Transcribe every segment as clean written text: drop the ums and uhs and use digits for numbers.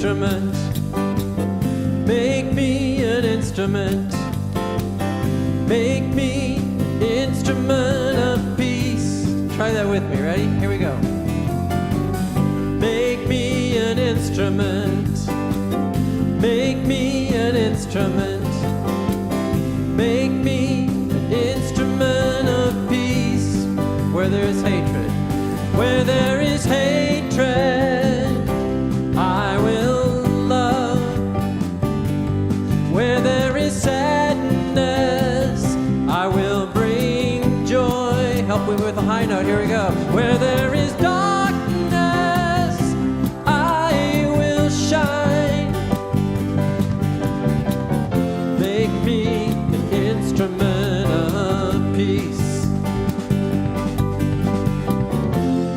instrument. Make me an instrument. Make me an instrument of peace. Try that with me, ready? Here we go. Make me an instrument. Make me an instrument. Make me an instrument of peace. Where there is hatred, where there is hatred, I will love. Where there is sadness, I will bring joy. Help me with a high note, here we go. Where there is darkness, I will shine. Make me an instrument of peace.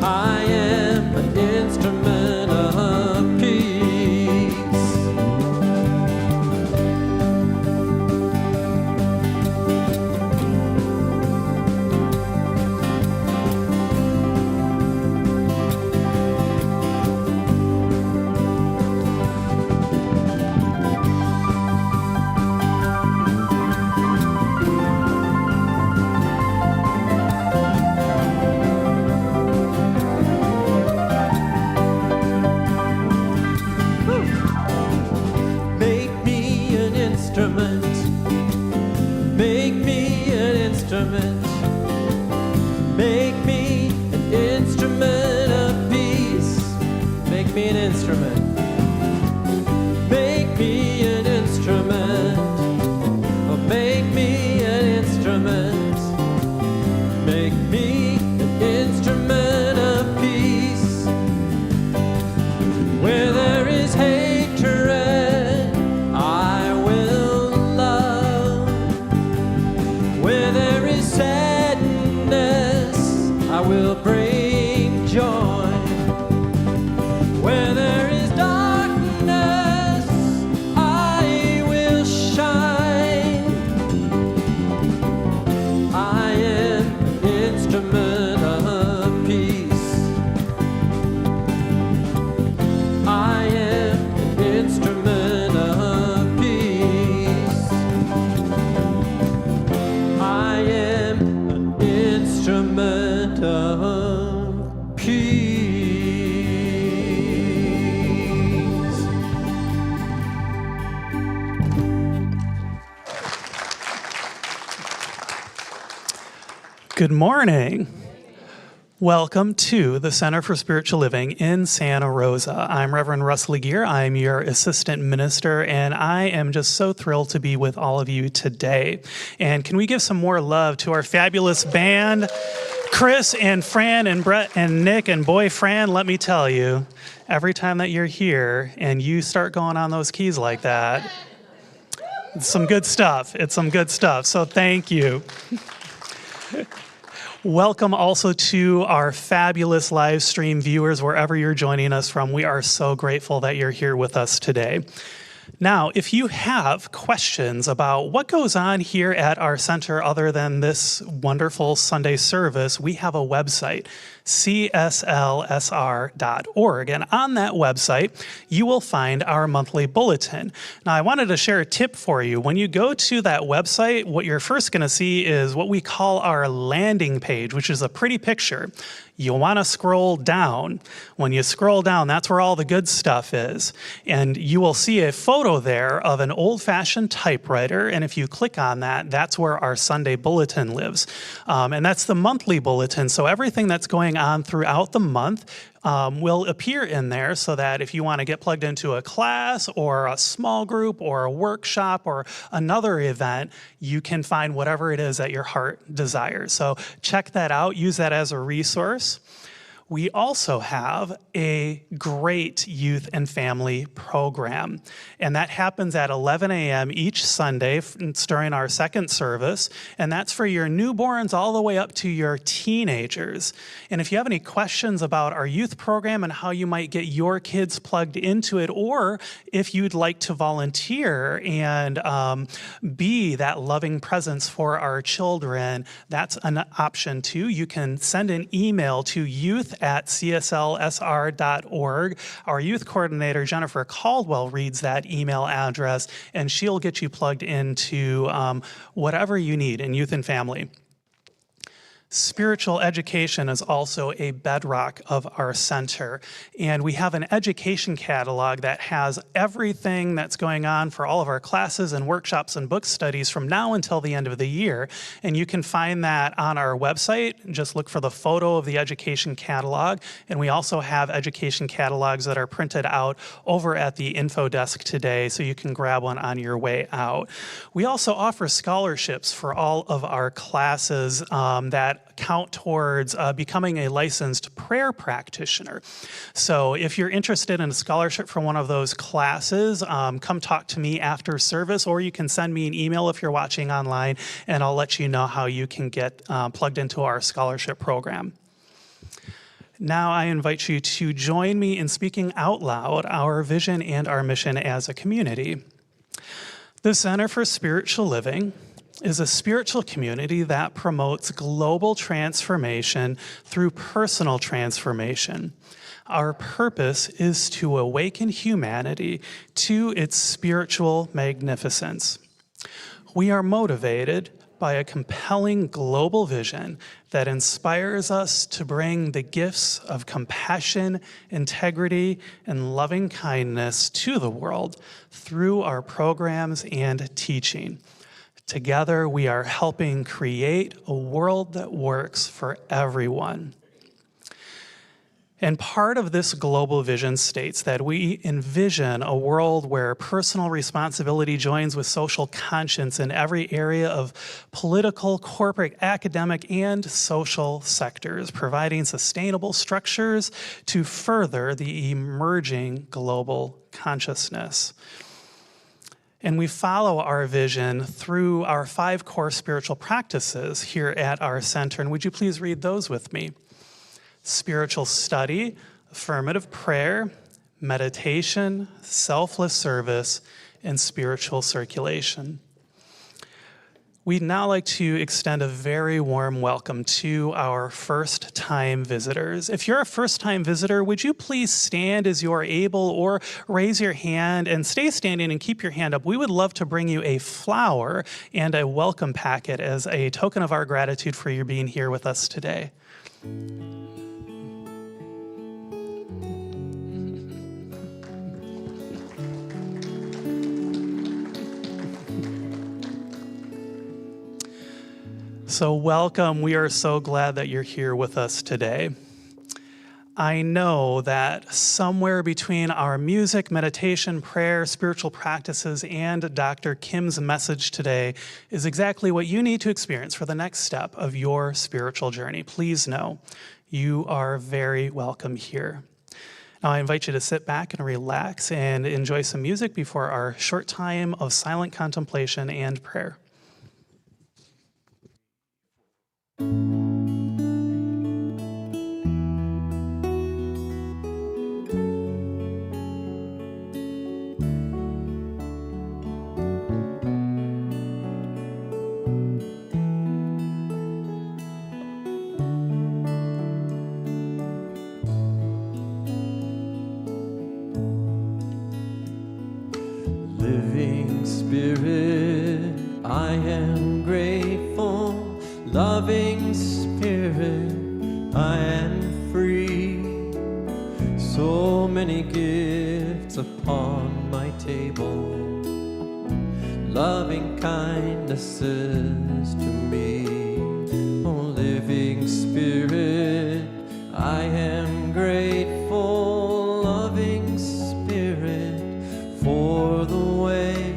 I am an instrument of peace. Make me an instrument. Make me an instrument of peace. Make me an instrument. Make me an instrument. Oh, make me an instrument. Make me an instrument of peace. Where there is hatred, I will love. Where there is sadness, I will bring joy. Where there is darkness, I will shine. I am an instrument of peace. I am an instrument of peace. I am an instrument of peace. Good morning. Welcome to the Center for Spiritual Living in Santa Rosa. I'm Reverend Russ Legear. I'm your assistant minister, and I am just so thrilled to be with all of you today. And can we give some more love to our fabulous band, Chris and Fran and Brett and Nick, and boy, Fran, let me tell you, every time that you're here and you start going on those keys like that, it's some good stuff. It's some good stuff. So thank you. Welcome also to our fabulous live stream viewers, wherever you're joining us from. We are so grateful that you're here with us today. Now, if you have questions about what goes on here at our center other than this wonderful Sunday service, we have a website, CSLSR.org. And on that website, you will find our monthly bulletin. Now, I wanted to share a tip for you. When you go to that website, what you're first going to see is what we call our landing page, which is a pretty picture. You'll want to scroll down. When you scroll down, that's where all the good stuff is. And you will see a photo there of an old-fashioned typewriter. And if you click on that, that's where our Sunday bulletin lives. And that's the monthly bulletin. So everything that's going on throughout the month will appear in there, so that if you want to get plugged into a class or a small group or a workshop or another event, you can find whatever it is that your heart desires. So check that out. Use that as a resource. We also have a great youth and family program, and that happens at 11 a.m. each Sunday during our second service, and that's for your newborns all the way up to your teenagers. And if you have any questions about our youth program and how you might get your kids plugged into it, or if you'd like to volunteer and be that loving presence for our children, that's an option too. You can send an email to youth youth@cslsr.org. Our youth coordinator, Jennifer Caldwell, reads that email address, and she'll get you plugged into whatever you need in youth and family. Spiritual education is also a bedrock of our center, and we have an education catalog that has everything that's going on for all of our classes and workshops and book studies from now until the end of the year, and you can find that on our website. Just look for the photo of the education catalog, and we also have education catalogs that are printed out over at the info desk today, so you can grab one on your way out. We also offer scholarships for all of our classes that count towards becoming a licensed prayer practitioner. So if you're interested in a scholarship for one of those classes, come talk to me after service, or you can send me an email if you're watching online, and I'll let you know how you can get plugged into our scholarship program. Now I invite you to join me in speaking out loud our vision and our mission as a community. The Center for Spiritual Living is a spiritual community that promotes global transformation through personal transformation. Our purpose is to awaken humanity to its spiritual magnificence. We are motivated by a compelling global vision that inspires us to bring the gifts of compassion, integrity, and loving kindness to the world through our programs and teaching. Together, we are helping create a world that works for everyone. And part of this global vision states that we envision a world where personal responsibility joins with social conscience in every area of political, corporate, academic, and social sectors, providing sustainable structures to further the emerging global consciousness. And we follow our vision through our 5 core spiritual practices here at our center. And would you please read those with me? Spiritual study, affirmative prayer, meditation, selfless service, and spiritual circulation. We'd now like to extend a very warm welcome to our first-time visitors. If you're a first-time visitor, would you please stand as you are able, or raise your hand and stay standing and keep your hand up. We would love to bring you a flower and a welcome packet as a token of our gratitude for your being here with us today. So welcome. We are so glad that you're here with us today. I know that somewhere between our music, meditation, prayer, spiritual practices, and Dr. Kim's message today is exactly what you need to experience for the next step of your spiritual journey. Please know you are very welcome here. Now I invite you to sit back and relax and enjoy some music before our short time of silent contemplation and prayer. Living Spirit, I am grateful. Loving Spirit, I am free. So many gifts upon my table, loving kindnesses to me. Oh, living Spirit, I am grateful. Loving Spirit, for the way,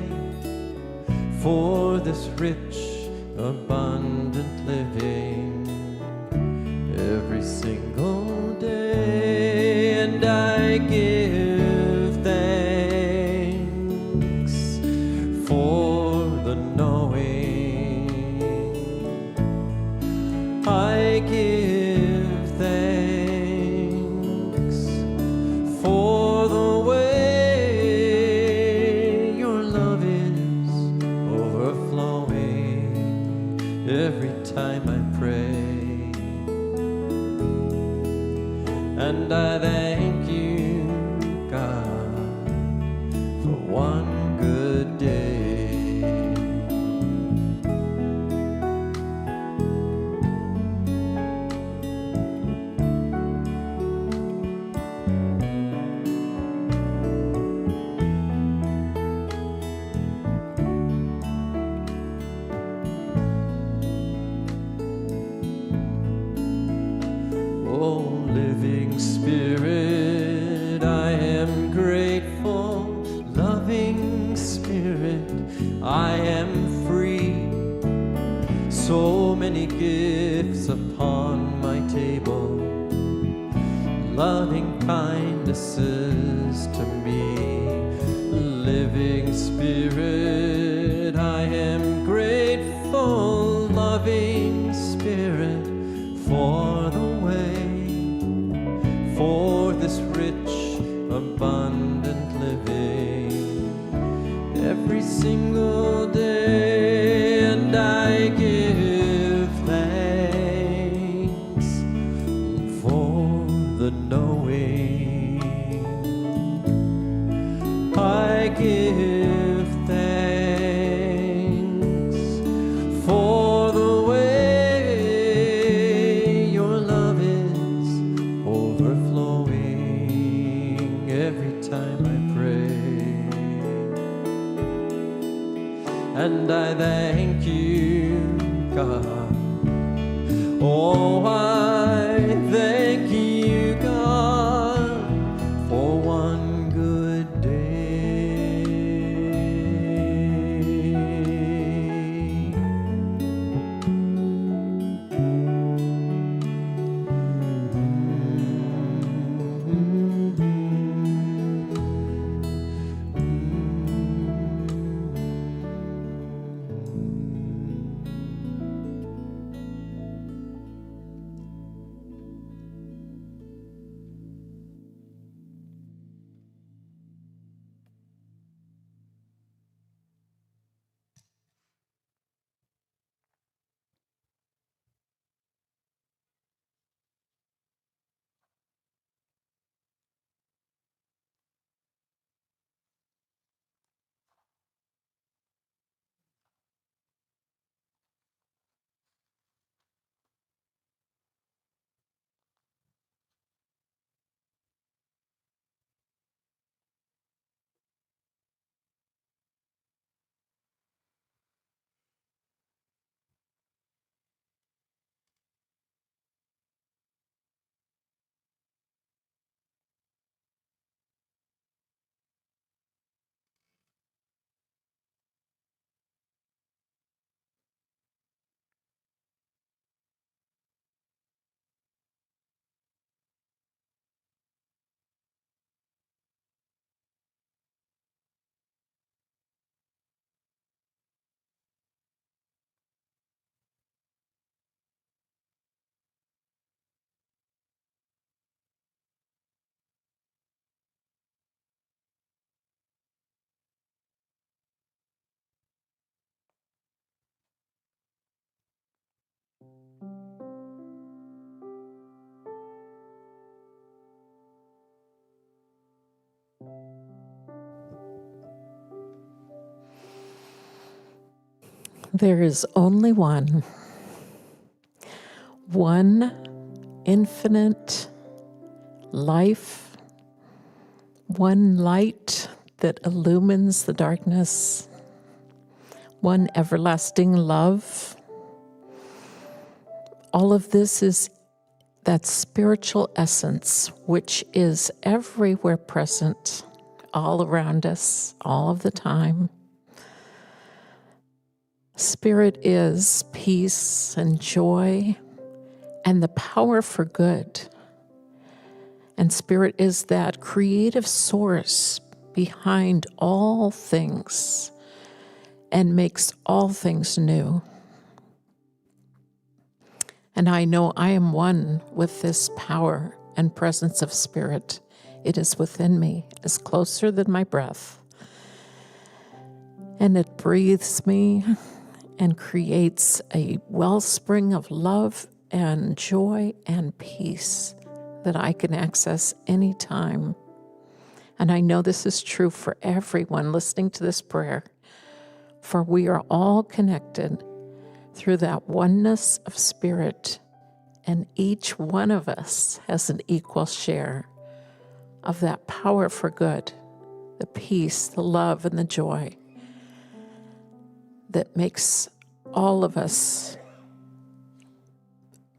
for this rich, abundant living every single day, and I give thanks for the knowing. I give thanks for the way your love is overflowing every time I pray. And I thank you, God, for one good day. Oh, living Spirit, I am grateful. Loving Spirit, I am free. So many gifts upon my table, loving kindnesses to me. Living Spirit, I am grateful. Loving Spirit, for the way, for this rich, abundant living every single day. And I give thanks for the knowing. I give thanks for the way your love is overflowing every time I pray. And I thank you, God. Oh, I thank you, God, for one good day. There is only one infinite life, one light that illumines the darkness, one everlasting love. All of this is that spiritual essence which is everywhere present, all around us, all of the time. Spirit is peace and joy and the power for good. And Spirit is that creative source behind all things and makes all things new. And I know I am one with this power and presence of Spirit. It is within me, is closer than my breath. And it breathes me and creates a wellspring of love and joy and peace that I can access anytime. And I know this is true for everyone listening to this prayer, for we are all connected through that oneness of spirit, and each one of us has an equal share of that power for good, the peace, the love, and the joy that makes all of us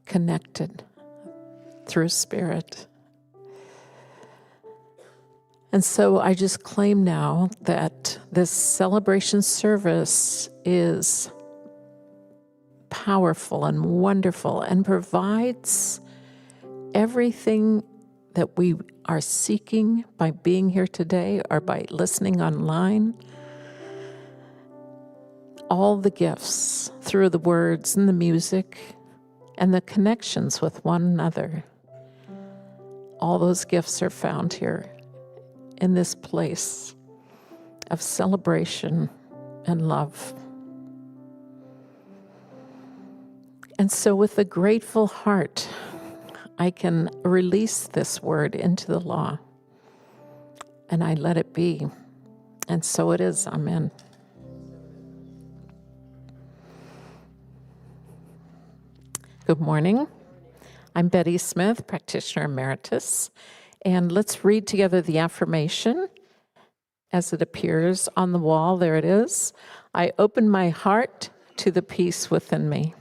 connected through spirit. And so I just claim now that this celebration service is powerful and wonderful and provides everything that we are seeking by being here today or by listening online. All the gifts through the words and the music and the connections with one another. All those gifts are found here in this place of celebration and love. And so with a grateful heart, I can release this word into the law, and I let it be. And so it is. Amen. Good morning. I'm Betty Smith, practitioner emeritus, and let's read together the affirmation as it appears on the wall. There it is. I open my heart to the peace within me.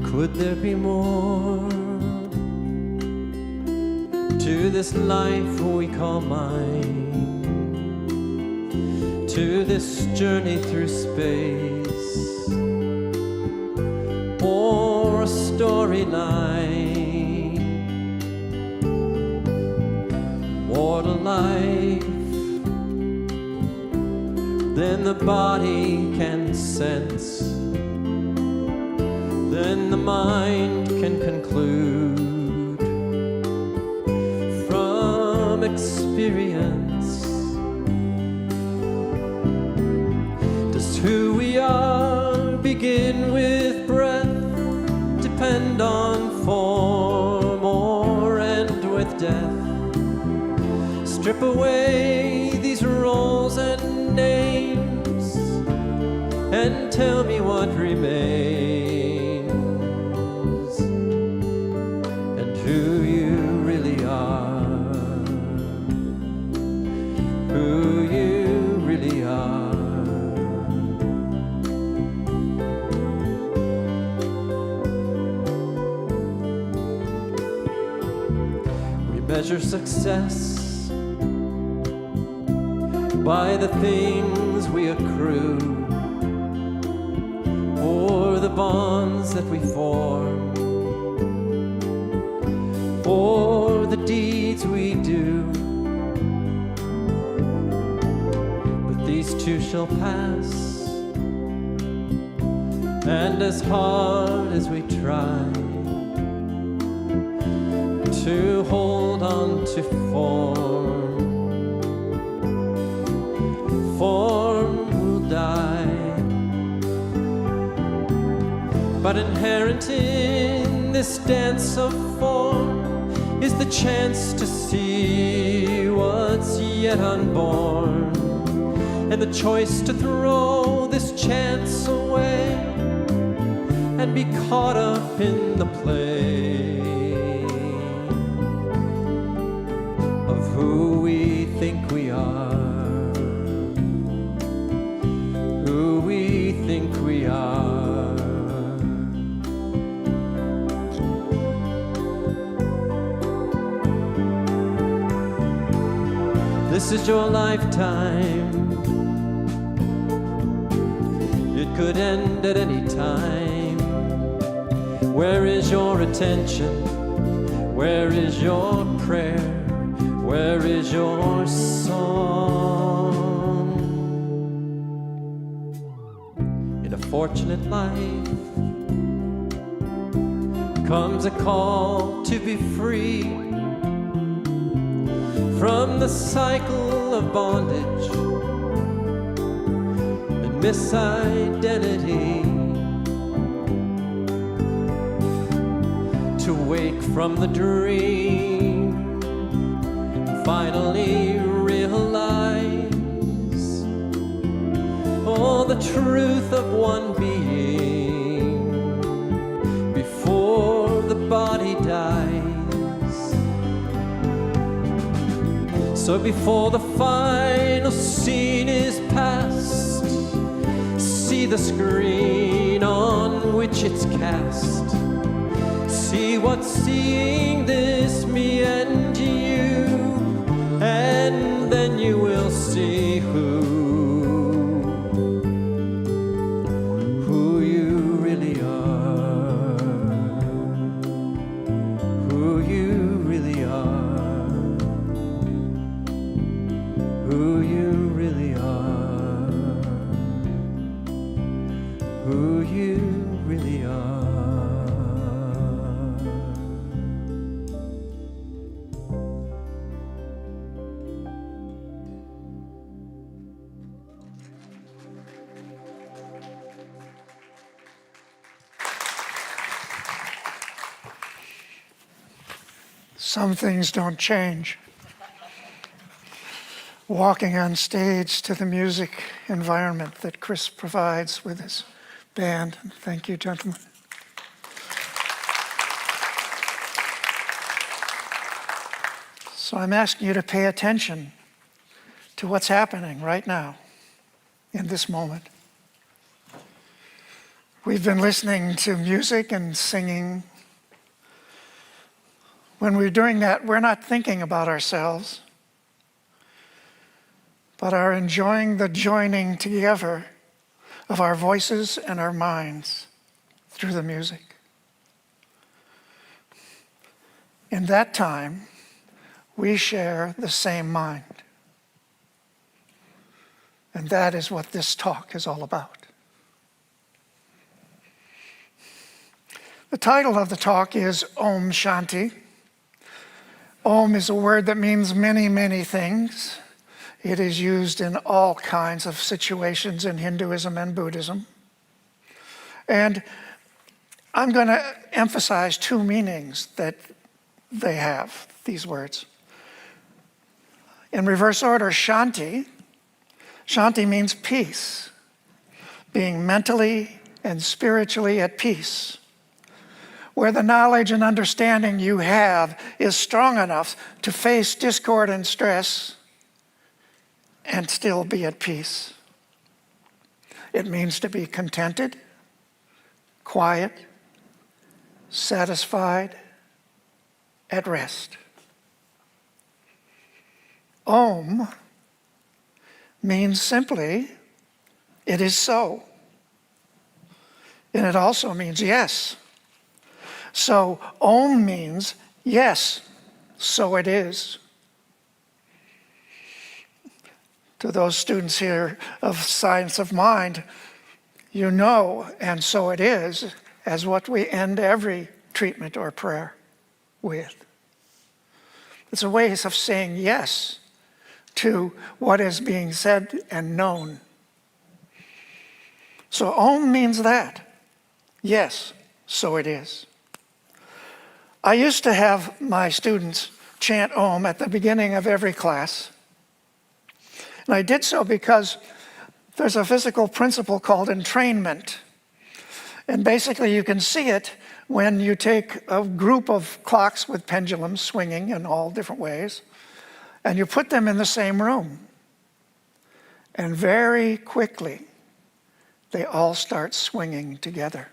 Could there be more to this life we call mine, to this journey through space, or a storyline, more to life than the body can sense, then the mind can conclude from experience. Does who we are begin with breath, depend on form, or end with death? Strip away these roles and names and tell me what remains. Measure success by the things we accrue, or the bonds that we form, or the deeds we do. But these too shall pass, and as hard as we try to hold on to form will die. But inherent in this dance of form is the chance to see what's yet unborn, and the choice to throw this chance away and be caught up in the play who we think we are, who we think we are. This is your lifetime. It could end at any time. Where is your attention? Where is your prayer? Where is your song? unfortunate life comes a call to be free from the cycle of bondage and misidentity, to wake from the dream, finally realize all the truth of one being before the body dies. So before the final scene is past, see the screen on which it's cast. See what's seeing this, me and you, and then you will see who you really are, who you really are, who you really are, who you really are. Some things don't change. Walking on stage to the music environment that Chris provides with his band. Thank you, gentlemen. So I'm asking you to pay attention to what's happening right now in this moment. We've been listening to music and singing. When we're doing that, we're not thinking about ourselves, but are enjoying the joining together of our voices and our minds through the music. In that time, we share the same mind. And that is what this talk is all about. The title of the talk is Om Shanti. Om is a word that means many, many things. It is used in all kinds of situations in Hinduism and Buddhism. And I'm going to emphasize two meanings that they have, these words. In reverse order, Shanti. Shanti means peace, being mentally and spiritually at peace, where the knowledge and understanding you have is strong enough to face discord and stress and still be at peace. It means to be contented, quiet, satisfied, at rest. Om means simply, it is so. And it also means yes. So Om means yes, so it is. To those students here of Science of Mind, you know, and so it is, as what we end every treatment or prayer with. It's a way of saying yes to what is being said and known. So Om means that. Yes, so it is. I used to have my students chant Om at the beginning of every class. And I did so because there's a physical principle called entrainment. And basically you can see it when you take a group of clocks with pendulums swinging in all different ways, and you put them in the same room. And very quickly, they all start swinging together.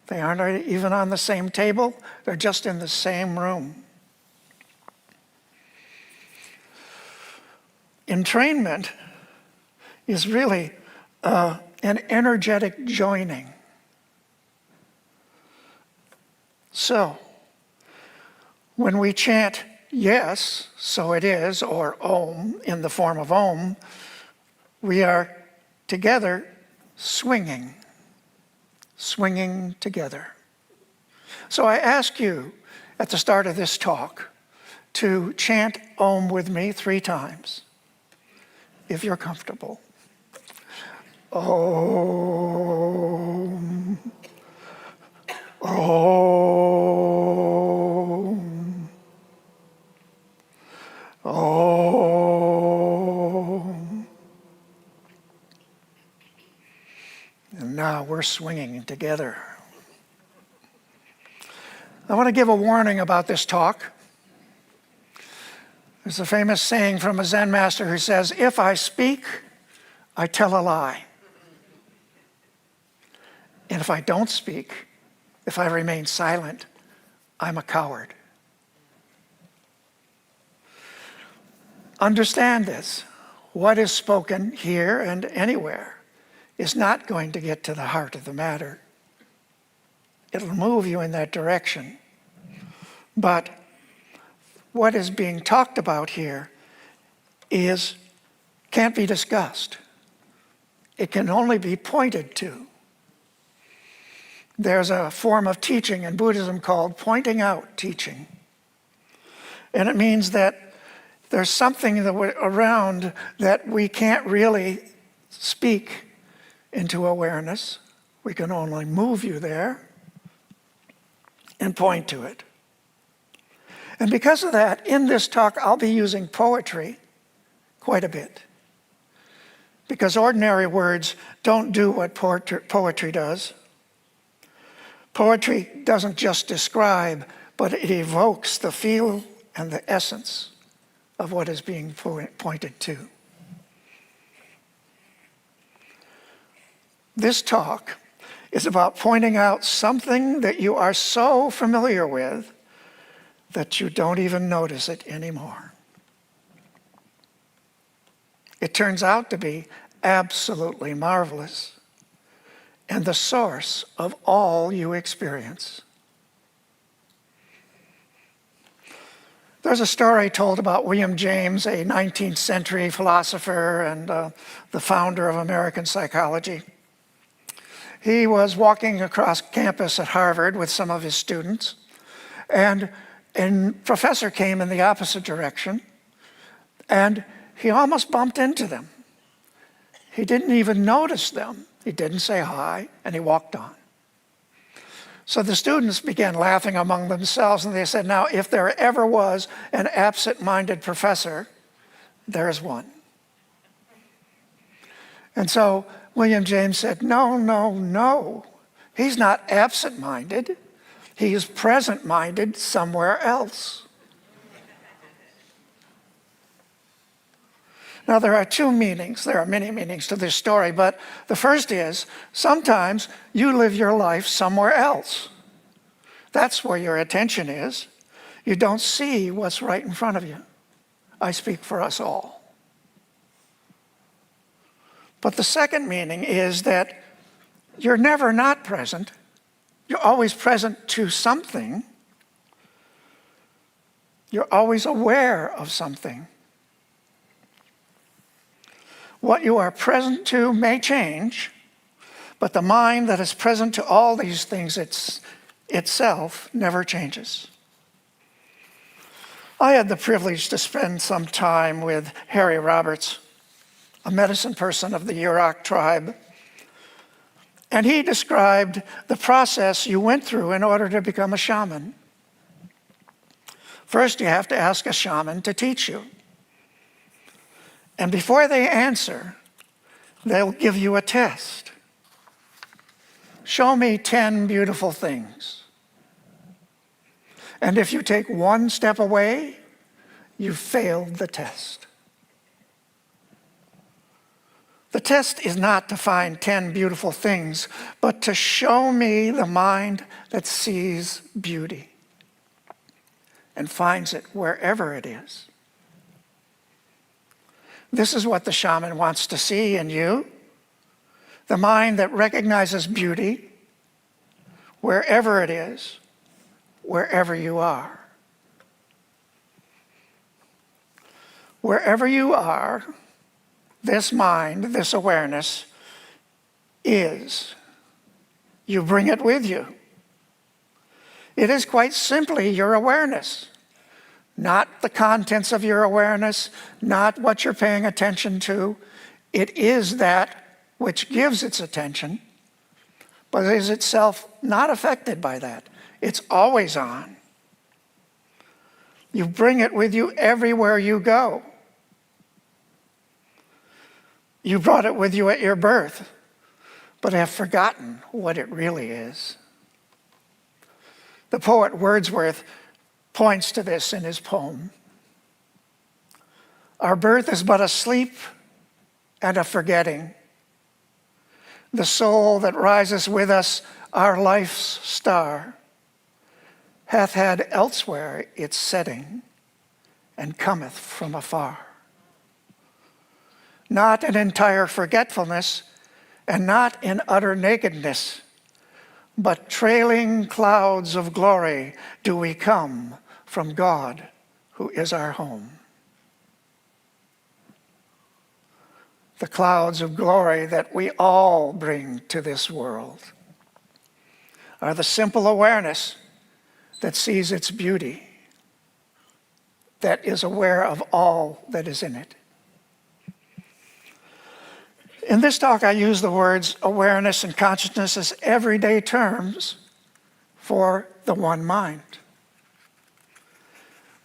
They aren't even on the same table, they're just in the same room. Entrainment is really an energetic joining. So, when we chant yes, so it is, or Om in the form of Om, we are together swinging together. So I ask you at the start of this talk to chant Om with me 3 times, if you're comfortable. Om. Om. Om. And now we're swinging together. I want to give a warning about this talk. There's a famous saying from a Zen master who says, "If I speak, I tell a lie. And if I don't speak, if I remain silent, I'm a coward." Understand this. What is spoken here and anywhere is not going to get to the heart of the matter. It'll move you in that direction. But what is being talked about here can't be discussed. It can only be pointed to. There's a form of teaching in Buddhism called pointing out teaching. And it means that there's something around that we can't really speak into awareness. We can only move you there and point to it. And because of that, in this talk, I'll be using poetry quite a bit. Because ordinary words don't do what poetry does. Poetry doesn't just describe, but it evokes the feel and the essence of what is being pointed to. This talk is about pointing out something that you are so familiar with that you don't even notice it anymore. It turns out to be absolutely marvelous and the source of all you experience. There's a story told about William James, a 19th century philosopher and the founder of American psychology. He was walking across campus at Harvard with some of his students, and a professor came in the opposite direction, and he almost bumped into them. He didn't even notice them. He didn't say hi, and he walked on. So the students began laughing among themselves, and they said, "Now, if there ever was an absent-minded professor, there's one." And so William James said, no. He's not absent-minded. He is present-minded somewhere else. Now, there are 2 meanings. There are many meanings to this story, but the first is sometimes you live your life somewhere else. That's where your attention is. You don't see what's right in front of you. I speak for us all. But the second meaning is that you're never not present. You're always present to something. You're always aware of something. What you are present to may change, but the mind that is present to all these things itself never changes. I had the privilege to spend some time with Harry Roberts, a medicine person of the Yurok tribe, and he described the process you went through in order to become a shaman. First, you have to ask a shaman to teach you. And before they answer, they'll give you a test. Show me 10 beautiful things. And if you take one step away, you've failed the test. The test is not to find 10 beautiful things, but to show me the mind that sees beauty and finds it wherever it is. This is what the shaman wants to see in you, the mind that recognizes beauty wherever it is, wherever you are. Wherever you are, this mind, this awareness, is. You bring it with you. It is quite simply your awareness. Not the contents of your awareness, not what you're paying attention to. It is that which gives its attention, but is itself not affected by that. It's always on. You bring it with you everywhere you go. You brought it with you at your birth, but have forgotten what it really is. The poet Wordsworth points to this in his poem. Our birth is but a sleep and a forgetting. The soul that rises with us, our life's star, hath had elsewhere its setting and cometh from afar. Not in entire forgetfulness and not in utter nakedness, but trailing clouds of glory do we come from God, who is our home. The clouds of glory that we all bring to this world are the simple awareness that sees its beauty, that is aware of all that is in it. In this talk, I use the words awareness and consciousness as everyday terms for the one mind.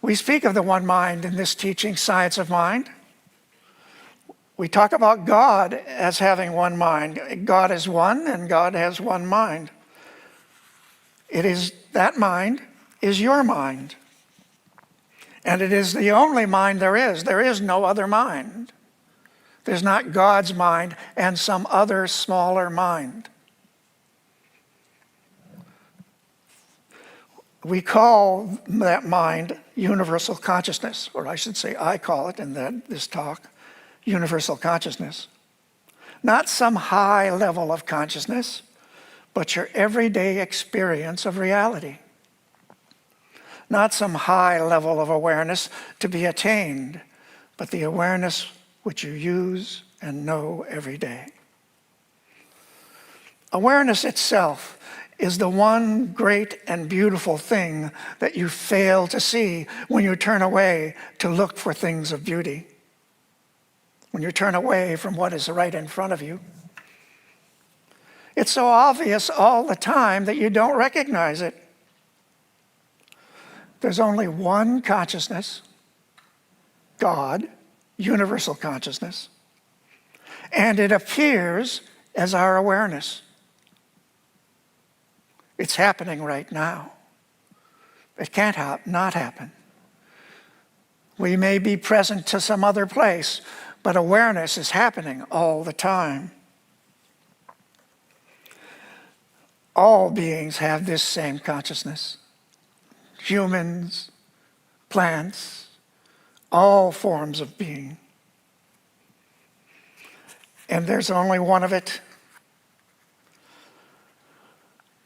We speak of the one mind in this teaching, Science of Mind. We talk about God as having one mind. God is one, and God has one mind. That mind is your mind. And it is the only mind there is. There is no other mind. There's not God's mind and some other smaller mind. We call that mind universal consciousness, or I should say I call it in this talk, universal consciousness. Not some high level of consciousness, but your everyday experience of reality. Not some high level of awareness to be attained, but the awareness which you use and know every day. Awareness itself is the one great and beautiful thing that you fail to see when you turn away to look for things of beauty. When you turn away from what is right in front of you. It's so obvious all the time that you don't recognize it. There's only one consciousness, God, universal consciousness, and it appears as our awareness. It's happening right now. It can't not happen. We may be present to some other place, but awareness is happening all the time. All beings have this same consciousness. Humans, plants, all forms of being. And there's only one of it.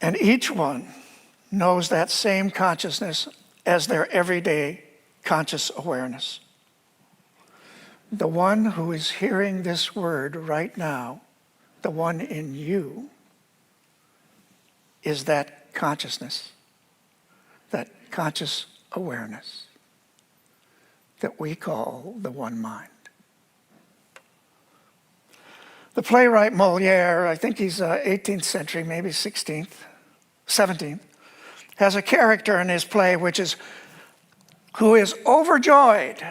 And each one knows that same consciousness as their everyday conscious awareness. The one who is hearing this word right now, the one in you, is that consciousness, that conscious awareness that we call the one mind. The playwright Molière, I think he's 18th century, maybe 16th, 17th, has a character in his play who is overjoyed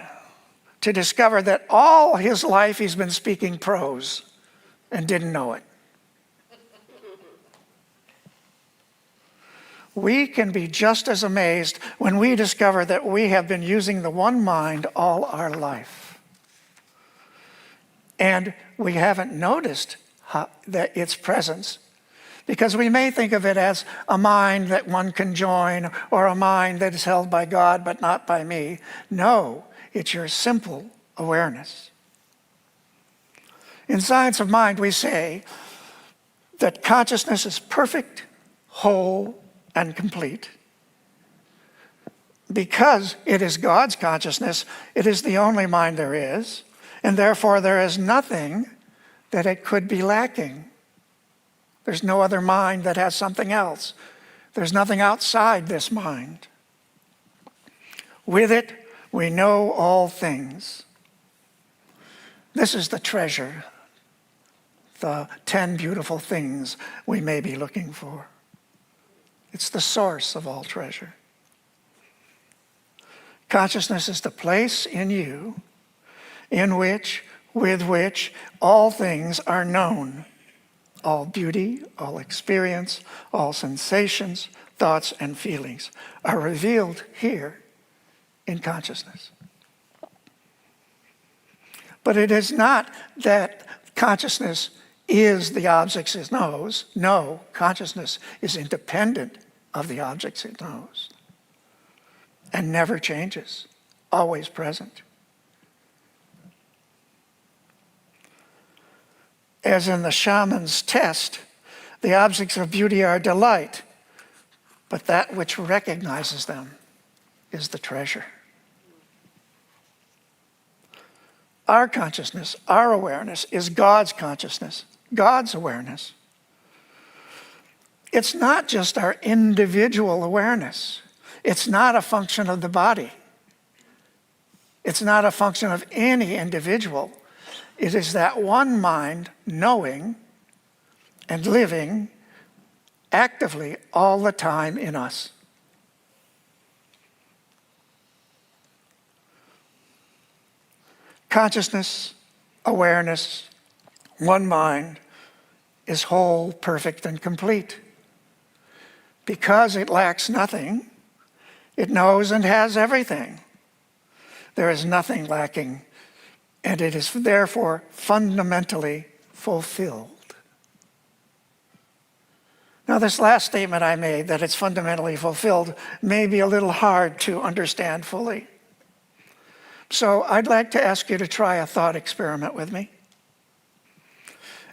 to discover that all his life he's been speaking prose and didn't know it. We can be just as amazed when we discover that we have been using the one mind all our life. And we haven't noticed that its presence, because we may think of it as a mind that one can join or a mind that is held by God but not by me. No, it's your simple awareness. In Science of Mind, we say that consciousness is perfect, whole, and complete. Because it is God's consciousness, it is the only mind there is, and therefore there is nothing that it could be lacking. There's no other mind that has something else. There's nothing outside this mind. With it, we know all things. This is the treasure, the 10 beautiful things we may be looking for. It's the source of all treasure. Consciousness is the place in you in which, with which, all things are known. All beauty, all experience, all sensations, thoughts, and feelings are revealed here in consciousness. But it is not that consciousness is the objects it knows. No, consciousness is independent of the objects it knows and never changes, always present. As in the shaman's test, the objects of beauty are delight, but that which recognizes them is the treasure. Our consciousness, our awareness, is God's consciousness, God's awareness. It's not just our individual awareness. It's not a function of the body. It's not a function of any individual. It is that one mind knowing and living actively all the time in us. Consciousness, awareness, one mind is whole, perfect, and complete. Because it lacks nothing, it knows and has everything. There is nothing lacking, and it is therefore fundamentally fulfilled. Now, this last statement I made, that it's fundamentally fulfilled, may be a little hard to understand fully. So I'd like to ask you to try a thought experiment with me.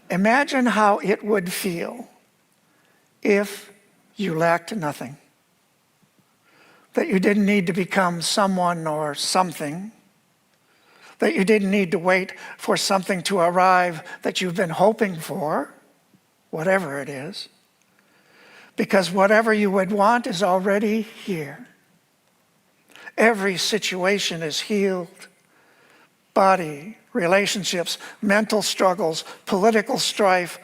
Imagine how it would feel if you lacked nothing, that you didn't need to become someone or something, that you didn't need to wait for something to arrive that you've been hoping for, whatever it is, because whatever you would want is already here. Every situation is healed. Body, relationships, mental struggles, political strife,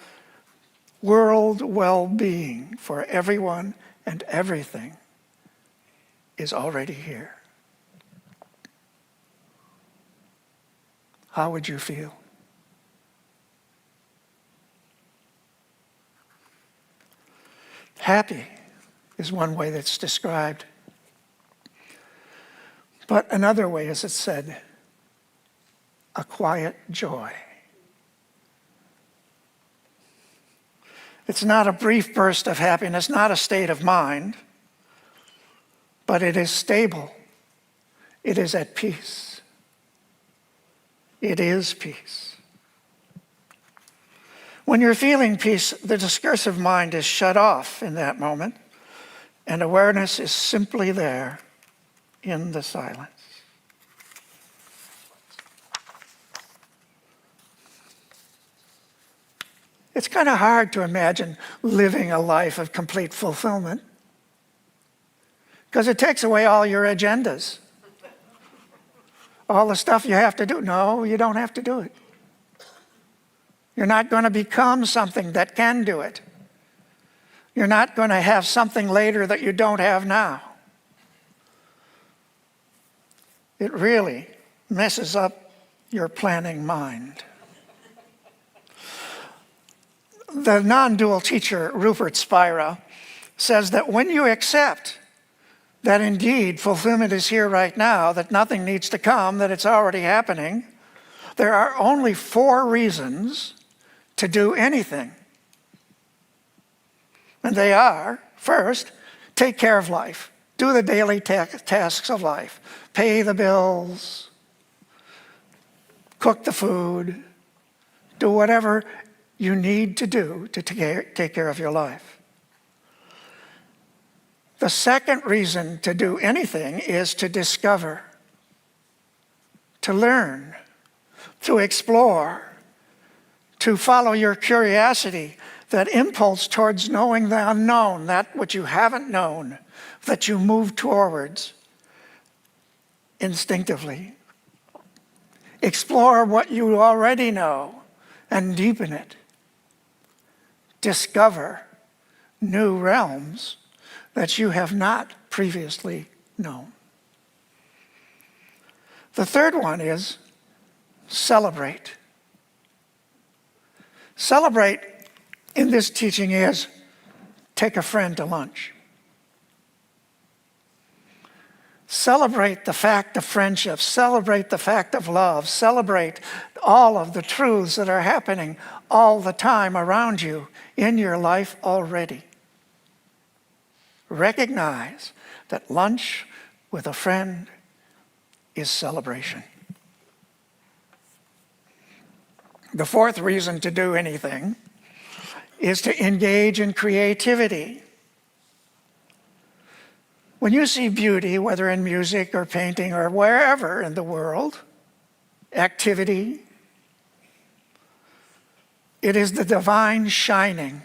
world well-being for everyone and everything is already here. How would you feel? Happy is one way that's described. But another way, as it's said, a quiet joy. It's not a brief burst of happiness, not a state of mind, but it is stable. It is at peace. It is peace. When you're feeling peace, the discursive mind is shut off in that moment, and awareness is simply there in the silence. It's kind of hard to imagine living a life of complete fulfillment because it takes away all your agendas. All the stuff you have to do. No, you don't have to do it. You're not going to become something that can do it. You're not going to have something later that you don't have now. It really messes up your planning mind. The non-dual teacher, Rupert Spira, says that when you accept that indeed fulfillment is here right now, that nothing needs to come, that it's already happening, there are only 4 reasons to do anything. And they are, first, take care of life. Do the daily tasks of life. Pay the bills, cook the food, do whatever you need to do to take care of your life. The second reason to do anything is to discover, to learn, to explore, to follow your curiosity, that impulse towards knowing the unknown, that which you haven't known, that you move towards instinctively. Explore what you already know and deepen it. Discover new realms that you have not previously known. The third one is celebrate. Celebrate in this teaching is take a friend to lunch. Celebrate the fact of friendship. Celebrate the fact of love. Celebrate all of the truths that are happening all the time around you in your life already. Recognize that lunch with a friend is celebration. The fourth reason to do anything is to engage in creativity. When you see beauty, whether in music or painting or wherever in the world, activity, it is the divine shining.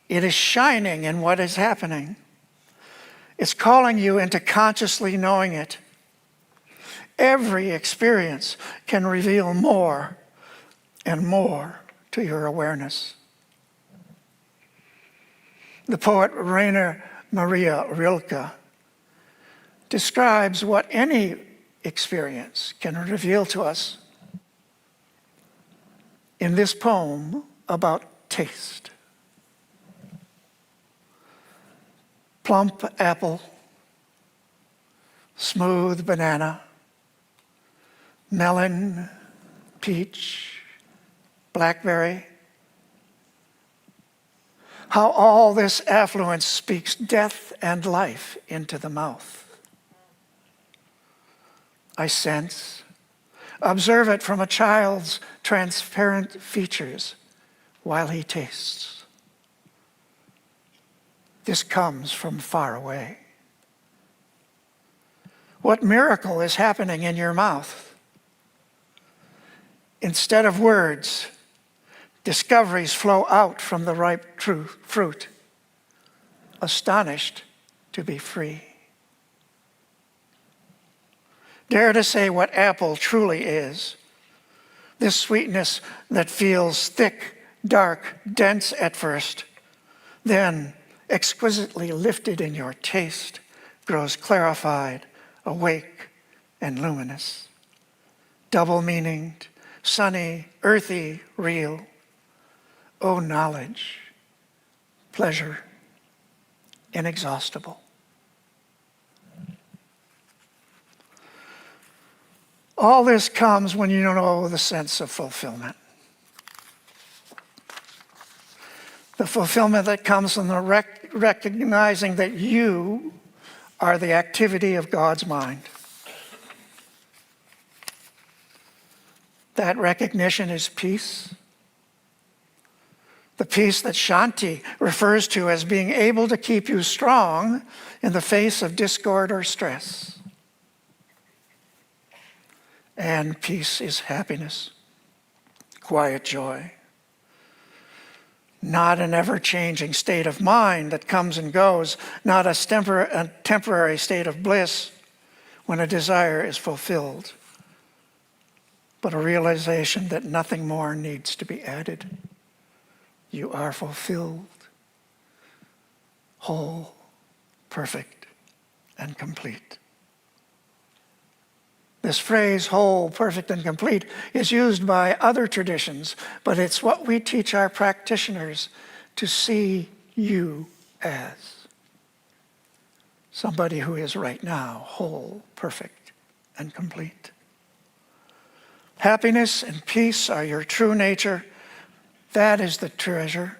It is shining in what is happening. It's calling you into consciously knowing it. Every experience can reveal more and more to your awareness. The poet Rainer Maria Rilke describes what any experience can reveal to us in this poem about taste. Plump apple, smooth banana, melon, peach, blackberry. How all this affluence speaks death and life into the mouth. I sense, observe it from a child's transparent features while he tastes. This comes from far away. What miracle is happening in your mouth? Instead of words, discoveries flow out from the ripe fruit, astonished to be free. Dare to say what apple truly is. This sweetness that feels thick, dark, dense at first, then exquisitely lifted in your taste, grows clarified, awake, and luminous. Double-meaninged, sunny, earthy, real. Oh, knowledge, pleasure, inexhaustible. All this comes when you know the sense of fulfillment. The fulfillment that comes from the recognizing that you are the activity of God's mind. That recognition is peace. The peace that Shanti refers to as being able to keep you strong in the face of discord or stress. And peace is happiness, quiet joy. Not an ever-changing state of mind that comes and goes, not a temporary state of bliss when a desire is fulfilled, but a realization that nothing more needs to be added. You are fulfilled, whole, perfect, and complete. This phrase, whole, perfect, and complete, is used by other traditions, but it's what we teach our practitioners to see you as. Somebody who is right now whole, perfect, and complete. Happiness and peace are your true nature. That is the treasure.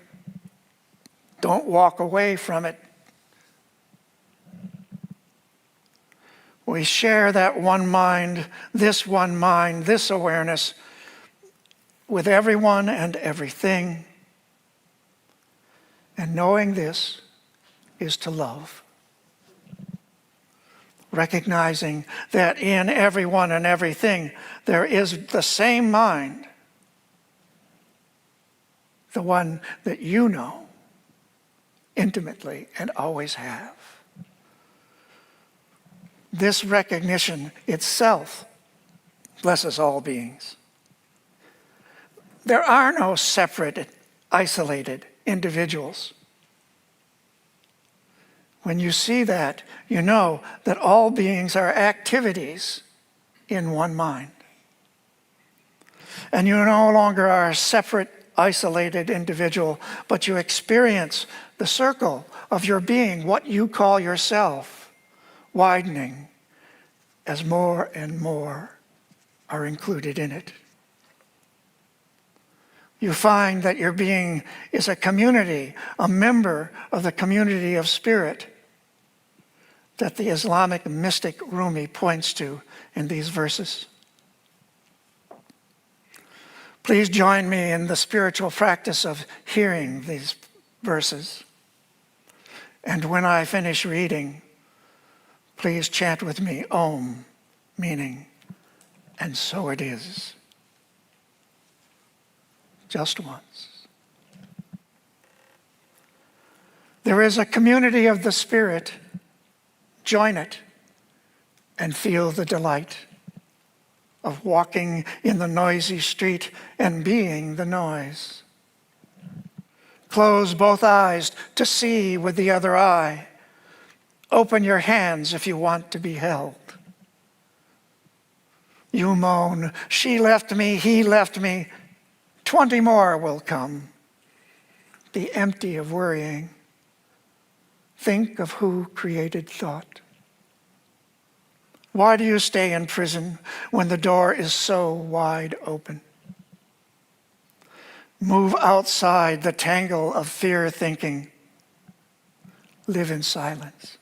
Don't walk away from it. We share that one mind, this awareness with everyone and everything. And knowing this is to love. Recognizing that in everyone and everything there is the same mind, the one that you know intimately and always have. This recognition itself blesses all beings. There are no separate, isolated individuals. When you see that, you know that all beings are activities in one mind. And you no longer are a separate, isolated individual, but you experience the circle of your being, what you call yourself, widening as more and more are included in it. You find that your being is a community, a member of the community of spirit that the Islamic mystic Rumi points to in these verses. Please join me in the spiritual practice of hearing these verses. And when I finish reading, please chant with me Om, meaning, and so it is. Just once. There is a community of the Spirit. Join it and feel the delight of walking in the noisy street and being the noise. Close both eyes to see with the other eye. Open your hands if you want to be held. You moan, she left me, he left me. 20 more will come. Be empty of worrying. Think of who created thought. Why do you stay in prison when the door is so wide open? Move outside the tangle of fear thinking. Live in silence.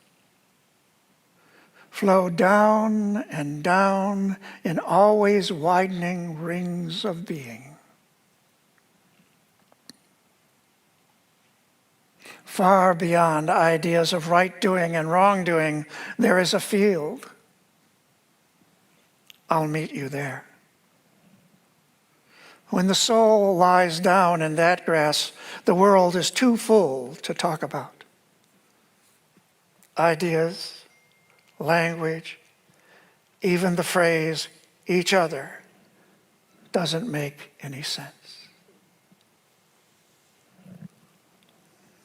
Flow down and down in always widening rings of being. Far beyond ideas of right doing and wrongdoing, there is a field. I'll meet you there. When the soul lies down in that grass, the world is too full to talk about. Ideas, language, even the phrase each other doesn't make any sense.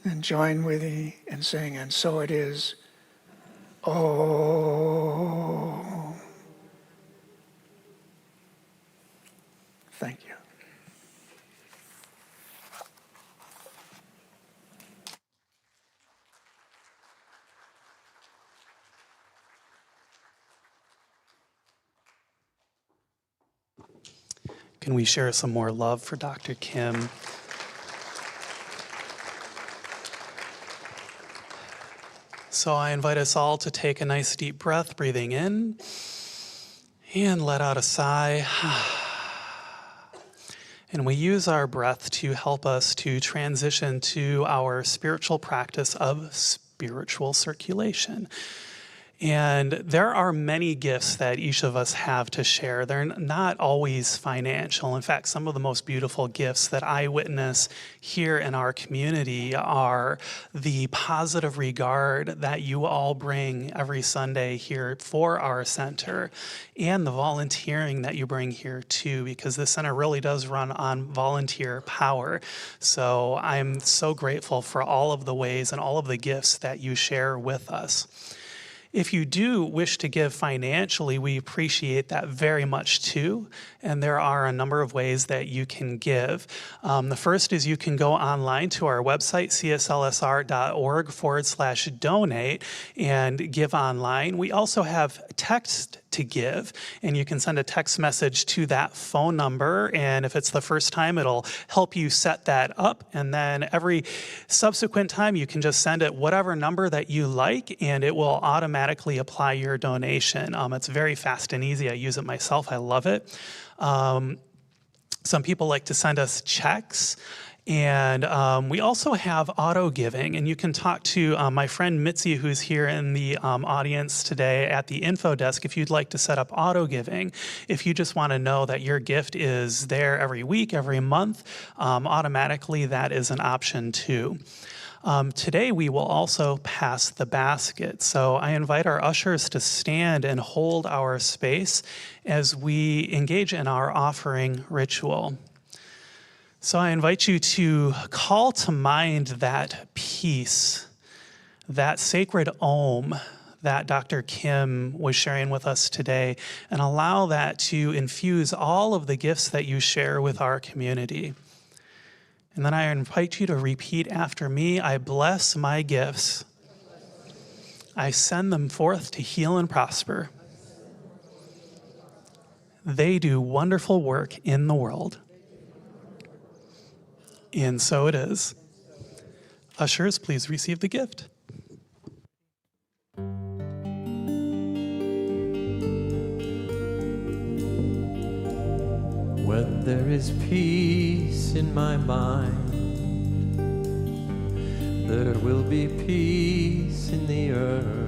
And join with me in saying, and so it is. Oh. Thank you. Can we share some more love for Dr. Kim? So I invite us all to take a nice deep breath, breathing in, and let out a sigh. And we use our breath to help us to transition to our spiritual practice of spiritual circulation. And there are many gifts that each of us have to share. They're not always financial. In fact, some of the most beautiful gifts that I witness here in our community are the positive regard that you all bring every Sunday here for our center, and the volunteering that you bring here too, because this center really does run on volunteer power. So I'm so grateful for all of the ways and all of the gifts that you share with us. If you do wish to give financially, we appreciate that very much too. And there are a number of ways that you can give. The first is you can go online to our website, cslsr.org/donate, and give online. We also have text to give, and you can send a text message to that phone number, and if it's the first time, it'll help you set that up, and then every subsequent time you can just send it whatever number that you like, and it will automatically apply your donation. It's very fast and easy. I use it myself. I love it. Some people like to send us checks, And we also have auto giving, and you can talk to my friend Mitzi, who's here in the audience today at the info desk, if you'd like to set up auto giving. If you just want to know that your gift is there every week, every month, automatically that is an option too. Today we will also pass the basket. So I invite our ushers to stand and hold our space as we engage in our offering ritual. So I invite you to call to mind that peace, that sacred Om that Dr. Kim was sharing with us today, and allow that to infuse all of the gifts that you share with our community. And then I invite you to repeat after me. I bless my gifts. I send them forth to heal and prosper. They do wonderful work in the world. And so it is. Ushers, please receive the gift. When there is peace in my mind, there will be peace in the earth.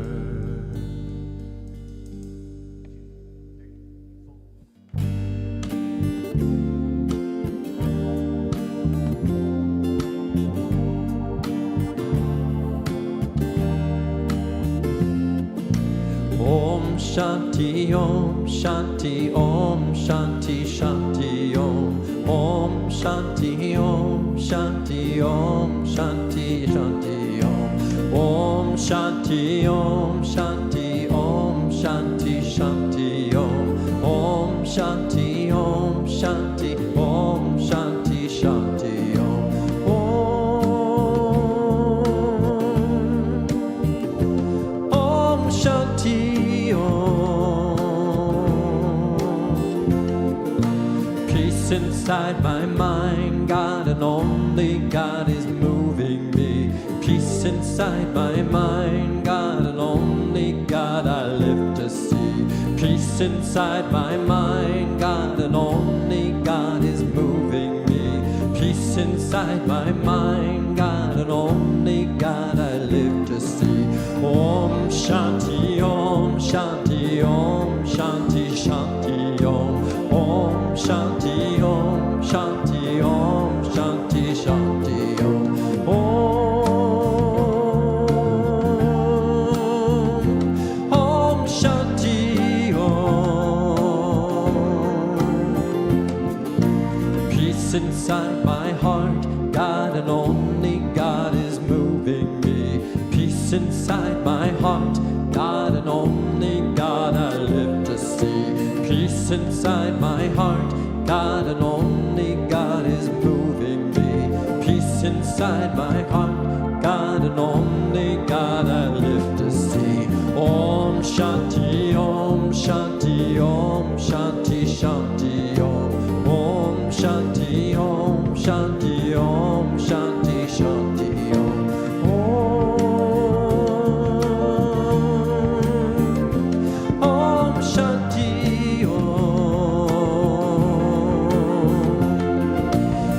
Om Shanti Om Shanti Om Shanti Shanti Om Om Shanti Om Shanti Om Shanti Shanti Om Om Shanti Om Shanti Om Shanti Shanti Om Om Shanti Om Shanti Om Shanti Shanti Om Om Shanti inside my mind, God and only God is moving me. Peace inside my mind, God and only God I live to see. Peace inside my mind, God and only God is moving me. Peace inside my mind, God and only God I live to see. Om Shanti Om Shanti Om Shanti Shanti Om Om Shanti Om Shanti Om Shanti Shanti Om Om Shanti Om. Peace inside my heart, God and only God is moving me. Peace inside my heart, God and only God I live to see. Peace inside my heart, God and only God is moving me. Peace inside my heart, God and only God I live to see. Om Shanti Om Shanti Om Shanti Shanti Om Om Shanti Om Shanti Om Shanti Shanti Om Om Shanti Om.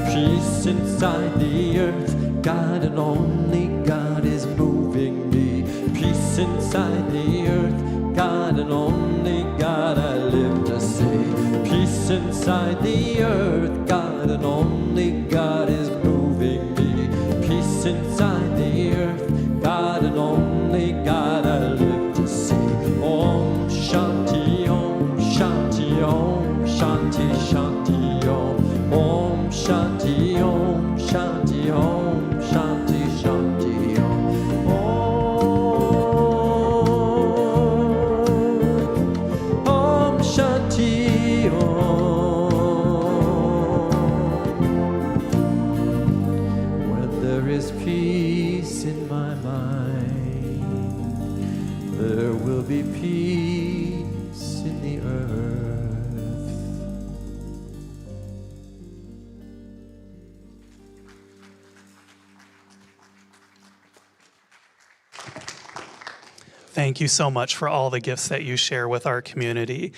Peace inside the earth, God and only God is moving me. Peace inside the earth, God and only God I live to see. Peace inside the earth, God and only God is moving me. Peace inside the earth, God and only God I live to see. Om Shanti Om Shanti Om Shanti Shanti Om Om Shanti Om Shanti Om Shanti Shanti Om Om Shanti Om. When there is peace in my mind, there will be peace in the earth. Thank you so much for all the gifts that you share with our community.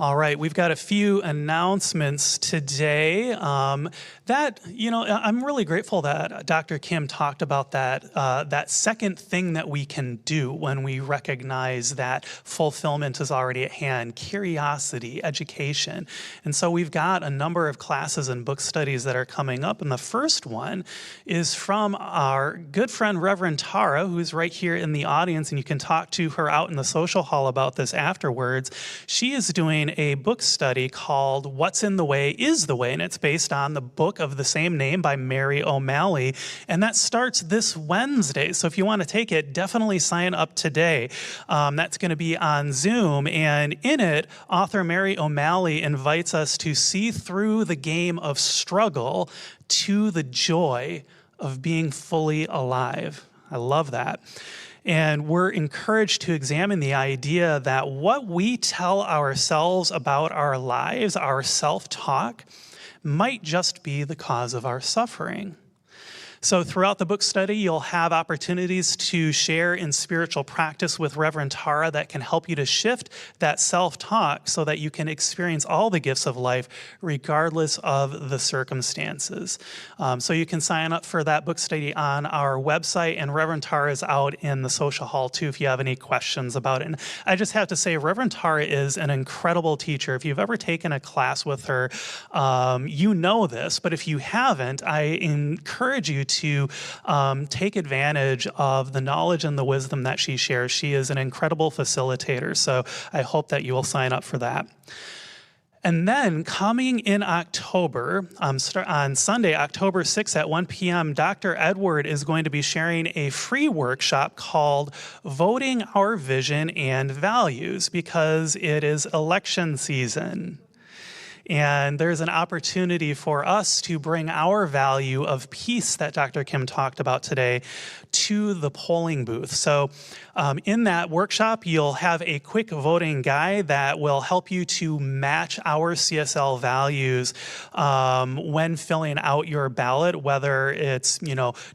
All right, we've got a few announcements today. I'm really grateful that Dr. Kim talked about that second thing that we can do when we recognize that fulfillment is already at hand: curiosity, education. And so we've got a number of classes and book studies that are coming up. And the first one is from our good friend, Reverend Tara, who's right here in the audience, and you can talk to her out in the social hall about this afterwards. She is doing a book study called What's in the Way is the Way, and it's based on the book of the same name by Mary O'Malley, and that starts this Wednesday. So if you want to take it, definitely sign up today. That's going to be on Zoom, and in it, author Mary O'Malley invites us to see through the game of struggle to the joy of being fully alive. I love that. And we're encouraged to examine the idea that what we tell ourselves about our lives, our self-talk, might just be the cause of our suffering. So throughout the book study, you'll have opportunities to share in spiritual practice with Reverend Tara that can help you to shift that self-talk so that you can experience all the gifts of life regardless of the circumstances. So you can sign up for that book study on our website, and Reverend Tara is out in the social hall too if you have any questions about it. And I just have to say, Reverend Tara is an incredible teacher. If you've ever taken a class with her, you know this, but if you haven't, I encourage you to take advantage of the knowledge and the wisdom that she shares. She is an incredible facilitator, so I hope that you will sign up for that. And then coming in October, on Sunday, October 6th at 1 p.m., Dr. Edward is going to be sharing a free workshop called Voting Our Vision and Values, because it is election season. And there's an opportunity for us to bring our value of peace that Dr. Kim talked about today to the polling booth. So in that workshop, you'll have a quick voting guide that will help you to match our CSL values when filling out your ballot, whether it's,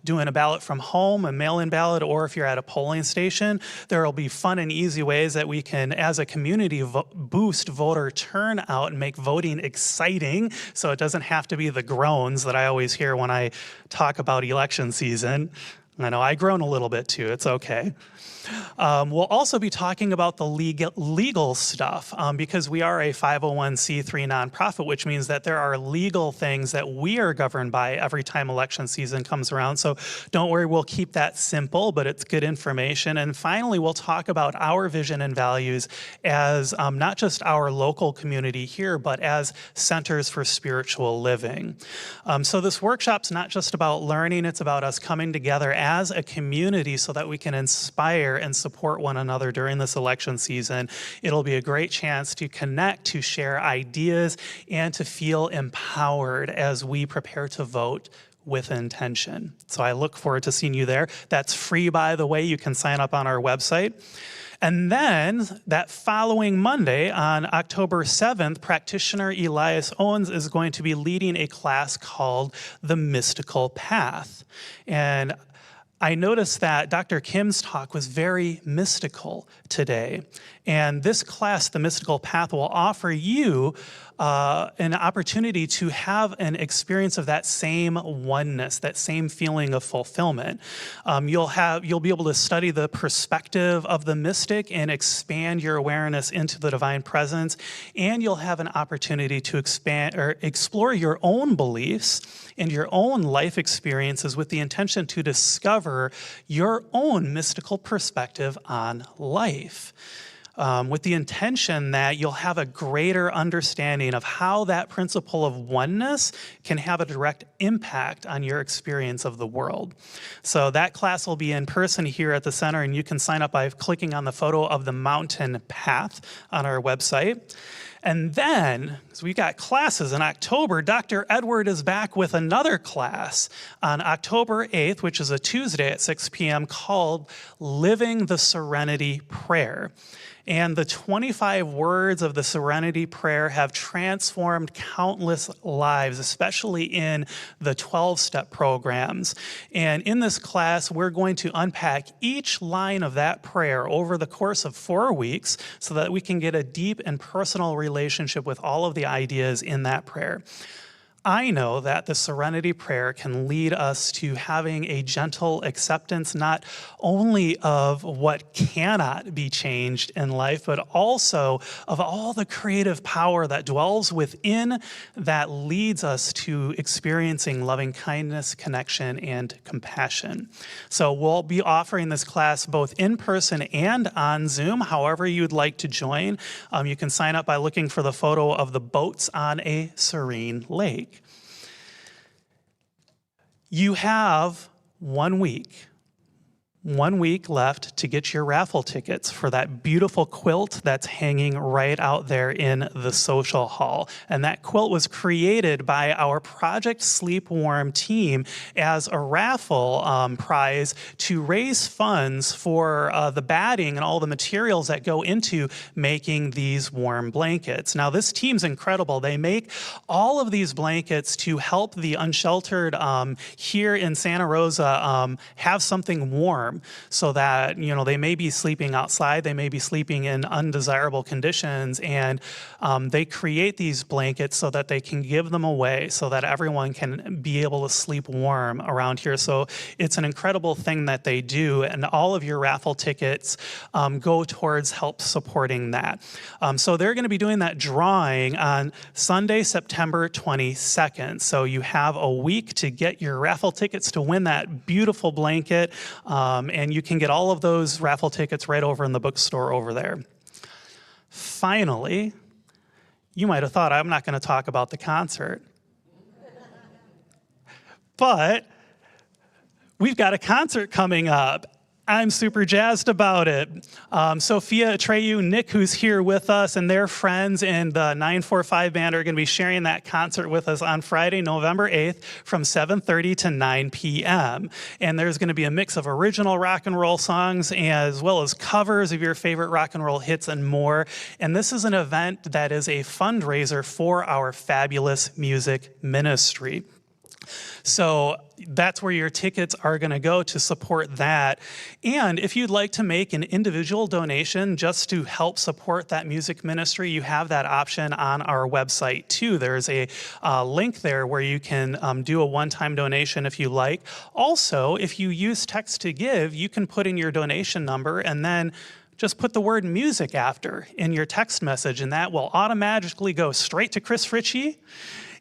doing a ballot from home, a mail-in ballot, or if you're at a polling station. There will be fun and easy ways that we can, as a community, boost voter turnout and make voting exciting, so it doesn't have to be the groans that I always hear when I talk about election season. I know I groan a little bit too, it's okay. We'll also be talking about the legal stuff because we are a 501c3 nonprofit, which means that there are legal things that we are governed by every time election season comes around. So don't worry, we'll keep that simple, but it's good information. And finally, we'll talk about our vision and values as not just our local community here, but as centers for spiritual living. So this workshop's not just about learning, it's about us coming together as a community so that we can inspire and support one another during this election season. It'll be a great chance to connect, to share ideas, and to feel empowered as we prepare to vote with intention. So I look forward to seeing you there. That's free, by the way. You can sign up on our website. And then that following Monday, on October 7th, practitioner Elias Owens is going to be leading a class called The Mystical Path. And I noticed that Dr. Kim's talk was very mystical today. And this class, The Mystical Path, will offer you an opportunity to have an experience of that same oneness, that same feeling of fulfillment. You'll be able to study the perspective of the mystic and expand your awareness into the divine presence, and you'll have an opportunity to expand or explore your own beliefs and your own life experiences with the intention to discover your own mystical perspective on life. With the intention that you'll have a greater understanding of how that principle of oneness can have a direct impact on your experience of the world. So that class will be in person here at the center, and you can sign up by clicking on the photo of the mountain path on our website. And then, because we've got classes in October, Dr. Edward is back with another class on October 8th, which is a Tuesday at 6 p.m., called Living the Serenity Prayer. And the 25 words of the Serenity Prayer have transformed countless lives, especially in the 12-step programs. And in this class, we're going to unpack each line of that prayer over the course of 4 weeks so that we can get a deep and personal relationship with all of the ideas in that prayer. I know that the Serenity Prayer can lead us to having a gentle acceptance, not only of what cannot be changed in life, but also of all the creative power that dwells within that leads us to experiencing loving kindness, connection, and compassion. So we'll be offering this class both in person and on Zoom, however you'd like to join. You can sign up by looking for the photo of the boats on a serene lake. You have 1 week. 1 week left to get your raffle tickets for that beautiful quilt that's hanging right out there in the social hall. And that quilt was created by our Project Sleep Warm team as a raffle prize to raise funds for the batting and all the materials that go into making these warm blankets. Now, this team's incredible. They make all of these blankets to help the unsheltered here in Santa Rosa have something warm, so that, you know, they may be sleeping outside, they may be sleeping in undesirable conditions, and they create these blankets so that they can give them away so that everyone can be able to sleep warm around here. So it's an incredible thing that they do, and all of your raffle tickets go towards help supporting that. So they're going to be doing that drawing on Sunday, September 22nd. So you have a week to get your raffle tickets to win that beautiful blanket, and you can get all of those raffle tickets right over in the bookstore over there. Finally, you might have thought I'm not going to talk about the concert. But we've got a concert coming up. I'm super jazzed about it. Sophia, Atreyu, Nick, who's here with us, and their friends and the 945 band are going to be sharing that concert with us on Friday, November 8th from 7:30 to 9 p.m. And there's going to be a mix of original rock and roll songs as well as covers of your favorite rock and roll hits and more. And this is an event that is a fundraiser for our fabulous music ministry. So that's where your tickets are going to go to support that. And if you'd like to make an individual donation just to help support that music ministry, you have that option on our website too. There's a link there where you can do a one-time donation if you like. Also, if you use text to give, you can put in your donation number and then just put the word music after in your text message, and that will automatically go straight to Chris Ritchie.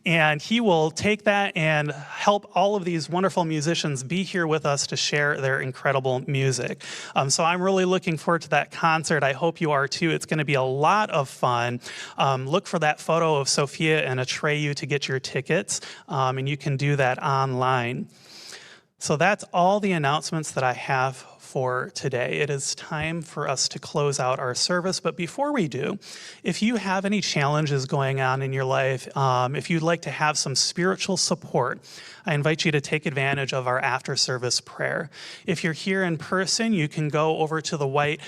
And he will take that and help all of these wonderful musicians be here with us to share their incredible music. So I'm really looking forward to that concert. I hope you are too. It's going to be a lot of fun. Look for that photo of Sophia and Atreyu to get your tickets, and you can do that online. So that's all the announcements that I have for today. It is time for us to close out our service, but before we do, if you have any challenges going on in your life, if you'd like to have some spiritual support, I invite you to take advantage of our after-service prayer. If you're here in person, you can go over to the white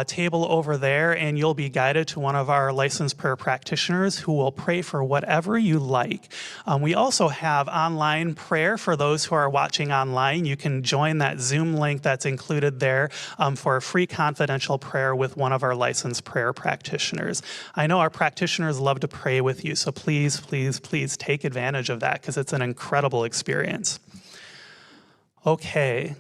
table over there, and you'll be guided to one of our licensed prayer practitioners who will pray for whatever you like. We also have online prayer for those who are watching online. You can join that Zoom link that's included there for a free confidential prayer with one of our licensed prayer practitioners. I know our practitioners love to pray with you, so please, please, please take advantage of that because it's an incredible experience. Okay,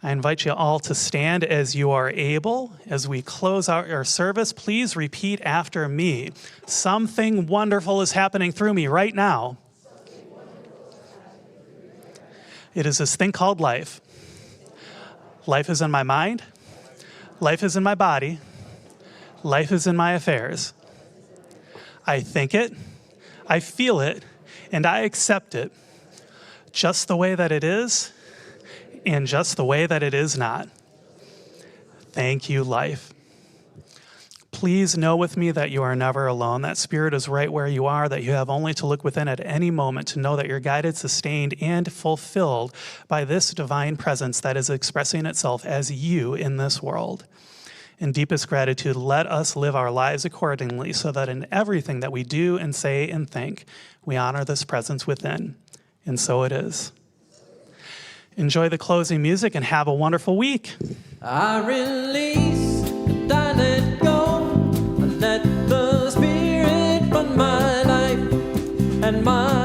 I invite you all to stand as you are able. As we close out our service, please repeat after me. Something wonderful is happening through me right now. It is this thing called life. Life is in my mind. Life is in my body. Life is in my affairs. I think it, I feel it, and I accept it just the way that it is and just the way that it is not. Thank you, life. Please know with me that you are never alone. That Spirit is right where you are, that you have only to look within at any moment to know that you're guided, sustained, and fulfilled by this divine presence that is expressing itself as you in this world. In deepest gratitude, let us live our lives accordingly so that in everything that we do and say and think, we honor this presence within. And so it is. Enjoy the closing music and have a wonderful week. I release, I let go, I let the Spirit run my life and my